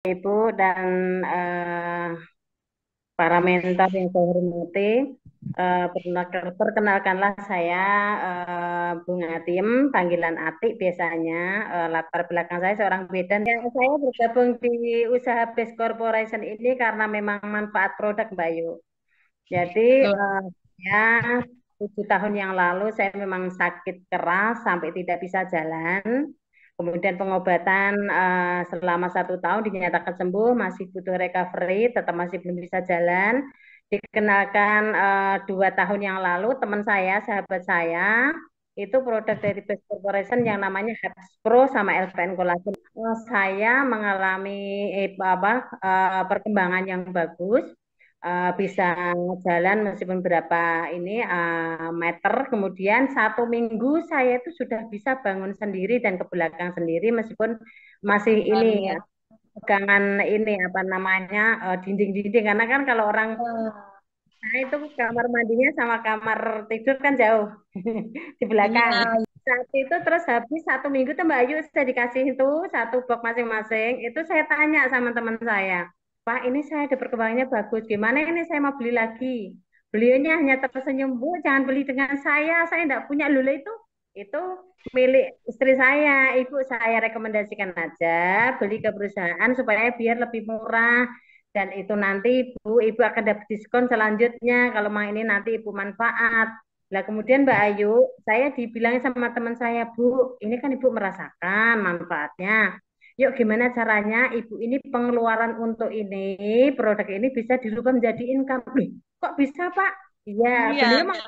Ibu dan para mentor yang saya hormati, perkenalkanlah saya Bung Atim, panggilan Atik biasanya. Latar belakang saya seorang bidan. Ya, saya bergabung di usaha Best Corporation ini karena memang manfaat produk Mbak Yu. Jadi Loh, ya 7 tahun yang lalu saya memang sakit keras sampai tidak bisa jalan. Kemudian pengobatan selama 1 tahun dinyatakan sembuh, masih butuh recovery, tetap masih belum bisa jalan. Dikenalkan 2 tahun yang lalu teman saya, sahabat saya, itu produk dari Best Corporation yang namanya Herbs Pro sama LVN Collagen. Saya mengalami perkembangan yang bagus, bisa jalan meskipun berapa ini meter. Kemudian 1 minggu saya itu sudah bisa bangun sendiri dan ke belakang sendiri meskipun masih ini luar biasa. pegangan ini apa namanya dinding-dinding, karena kan kalau orang nah itu kamar mandinya sama kamar tidur kan jauh di belakang. Iya, Saat itu terus habis 1 minggu tuh Mbak Ayu saya dikasih itu satu box masing-masing. Itu saya tanya sama teman saya, Pak ini saya ada perkembangannya bagus. Gimana ini saya mau beli lagi? Beliaunya hanya tersenyum, Bu jangan beli dengan saya enggak punya lula itu milik istri saya. Ibu saya rekomendasikan aja beli ke perusahaan supaya biar lebih murah. Dan itu nanti ibu akan dapat diskon selanjutnya kalau mau ini nanti ibu manfaat. Lah kemudian Mbak Ayu, saya dibilangin sama teman saya, Bu, ini kan ibu merasakan manfaatnya. Yuk gimana caranya ibu ini pengeluaran untuk ini, produk ini bisa dirubah menjadi income. Kok bisa Pak? Iya, beliau iya. mah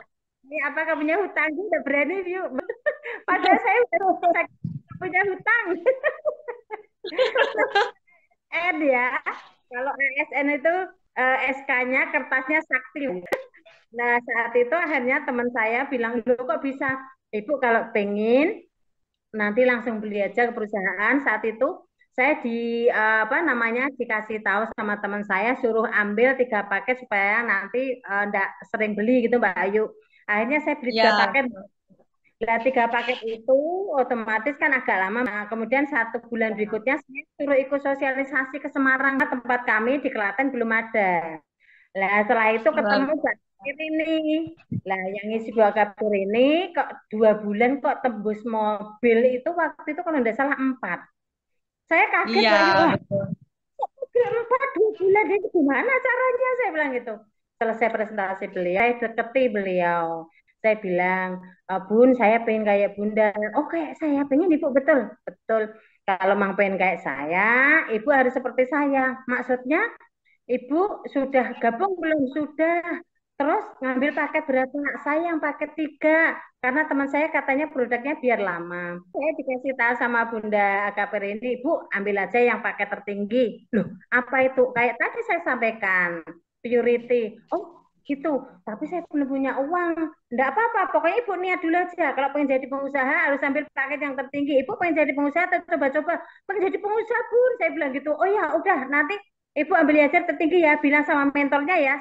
ini apakah punya hutang juga berani yuk. Padahal saya udah punya hutang. N ya. Kalau ASN itu SK-nya kertasnya sakti. Nah, saat itu akhirnya teman saya bilang, "Loh, kok bisa? Ibu kalau pengen nanti langsung beli aja ke perusahaan." Saat itu saya apa namanya dikasih tahu sama teman saya suruh ambil 3 paket supaya nanti enggak sering beli gitu Mbak Ayu. Akhirnya saya beli tiga Iya, paket. Nah, 3 paket itu otomatis kan agak lama. Nah, kemudian 1 bulan berikutnya saya suruh ikut sosialisasi ke Semarang. Tempat kami di Klaten belum ada. Nah, setelah itu ketemu luar- Mbak Kapur ini. Lah, yang ngisi 2 kapur ini kok 2 bulan kok tembus mobil itu waktu itu kalau tidak salah 4. Saya kaget iya, Mbak Yu. Wah, betul. mobil 4 2 bulan ini gimana caranya? Saya bilang gitu. Selesai presentasi beliau, saya deketi beliau. Saya bilang, Bun, saya pengen kayak Bunda. Oh, kayak saya pengen Ibu, betul, betul. Kalau mang pengen kayak saya, Ibu harus seperti saya. Maksudnya Ibu sudah gabung belum? Sudah. Terus ngambil paket berapa? Saya yang paket 3. Karena teman saya katanya produknya biar lama. Saya dikasih tahu sama Bunda Akapir ini, Bu, ambil aja yang paket tertinggi. Loh, apa itu? Kayak tadi saya sampaikan, purity. Oh, gitu. Tapi saya belum punya uang. Enggak apa-apa, pokoknya Ibu niat dulu aja. Kalau pengen jadi pengusaha harus ambil paket yang tertinggi. Ibu pengen jadi pengusaha, coba-coba. Pengen jadi pengusaha, Bun. Saya bilang gitu. Oh ya, udah. Nanti Ibu ambil aja tertinggi ya, bilang sama mentornya ya.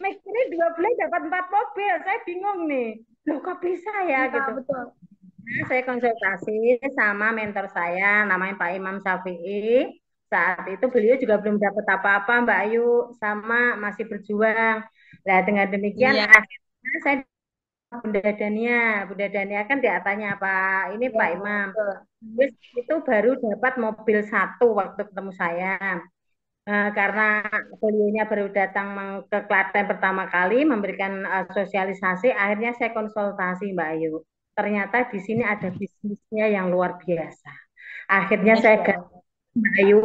Ini 2 bulan dapat 4 mobil, saya bingung nih. Loh kok bisa ya Iya, gitu. betul. Nah, saya konsultasi sama mentor saya, namanya Pak Imam Syafi'i. Saat itu beliau juga belum dapat apa-apa, Mbak Ayu, sama masih berjuang. Nah, dengan demikian Iya, akhirnya saya Bunda Dania kan di atasnya Pak ini iya, Pak Imam. betul. Terus itu baru dapat mobil satu waktu ketemu saya. Karena beliaunya baru datang ke Klaten pertama kali memberikan sosialisasi, akhirnya saya konsultasi Mbak Ayu. Ternyata di sini ada bisnisnya yang luar biasa. Akhirnya saya Masya Allah. Mbak Ayu,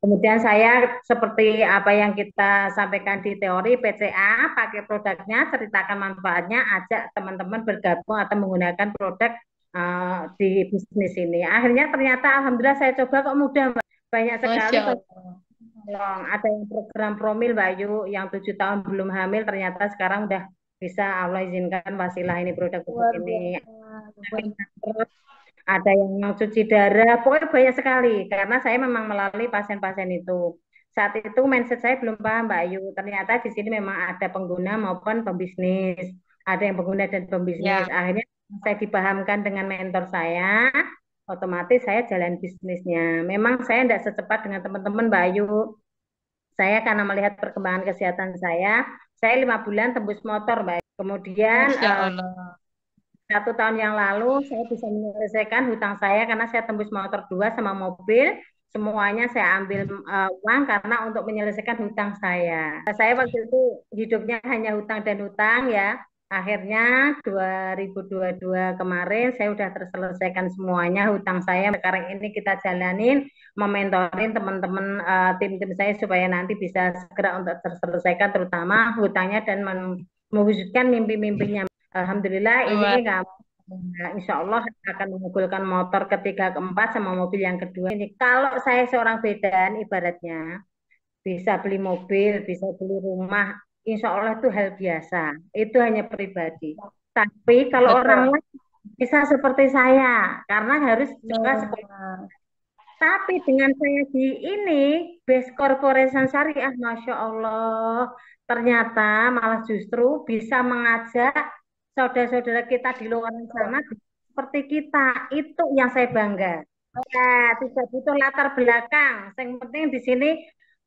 kemudian saya seperti apa yang kita sampaikan di teori PCA, pakai produknya, ceritakan manfaatnya, ajak teman-teman bergabung atau menggunakan produk di bisnis ini. Akhirnya ternyata Alhamdulillah saya coba kok mudah Mbak. Banyak sekali Masya Allah. tolong. Ada yang program promil Mbak Ayu yang 7 tahun belum hamil ternyata sekarang udah bisa Allah izinkan wasilah ini produk-produk Luar ini. biasa. Luar Terus ada yang mau cuci darah, pokoknya banyak sekali karena saya memang melalui pasien-pasien itu. Saat itu mindset saya belum paham Mbak Ayu. Ternyata di sini memang ada pengguna maupun pembisnis. Ada yang pengguna dan pembisnis. Ya, Akhirnya saya dipahamkan dengan mentor saya. otomatis saya jalan bisnisnya. Memang saya tidak secepat dengan teman-teman Mbak Ayu. Saya karena melihat perkembangan kesehatan saya 5 bulan tembus motor Mbak Ayu. Kemudian Masya Allah. 1 tahun yang lalu saya bisa menyelesaikan hutang saya karena saya tembus motor dua sama mobil. Semuanya saya ambil uang karena untuk menyelesaikan hutang saya. Saya waktu itu hidupnya hanya hutang dan hutang ya. Akhirnya 2022 kemarin saya sudah terselesaikan semuanya hutang saya. Sekarang ini kita jalanin mementorin teman-teman tim-tim saya supaya nanti bisa segera untuk terselesaikan terutama hutangnya dan mewujudkan mimpi-mimpinya. Alhamdulillah ini Luar. nggak, insya Allah akan mengumpulkan motor ketiga keempat sama mobil yang kedua. Ini kalau saya seorang bedan ibaratnya bisa beli mobil, bisa beli rumah, insya Allah itu hal biasa. Itu hanya pribadi. Tapi kalau orang Betul. lain bisa seperti saya, karena harus juga sekolah. Nah, Tapi dengan saya di ini, Base Corporation Syariah, Masya Allah, ternyata malah justru bisa mengajak saudara-saudara kita di luar sana seperti kita. Itu yang saya bangga. Ya, tidak butuh latar belakang. Yang penting di sini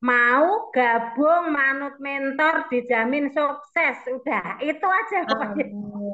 mau gabung manut mentor dijamin sukses. Udah, itu aja pokoknya. amin.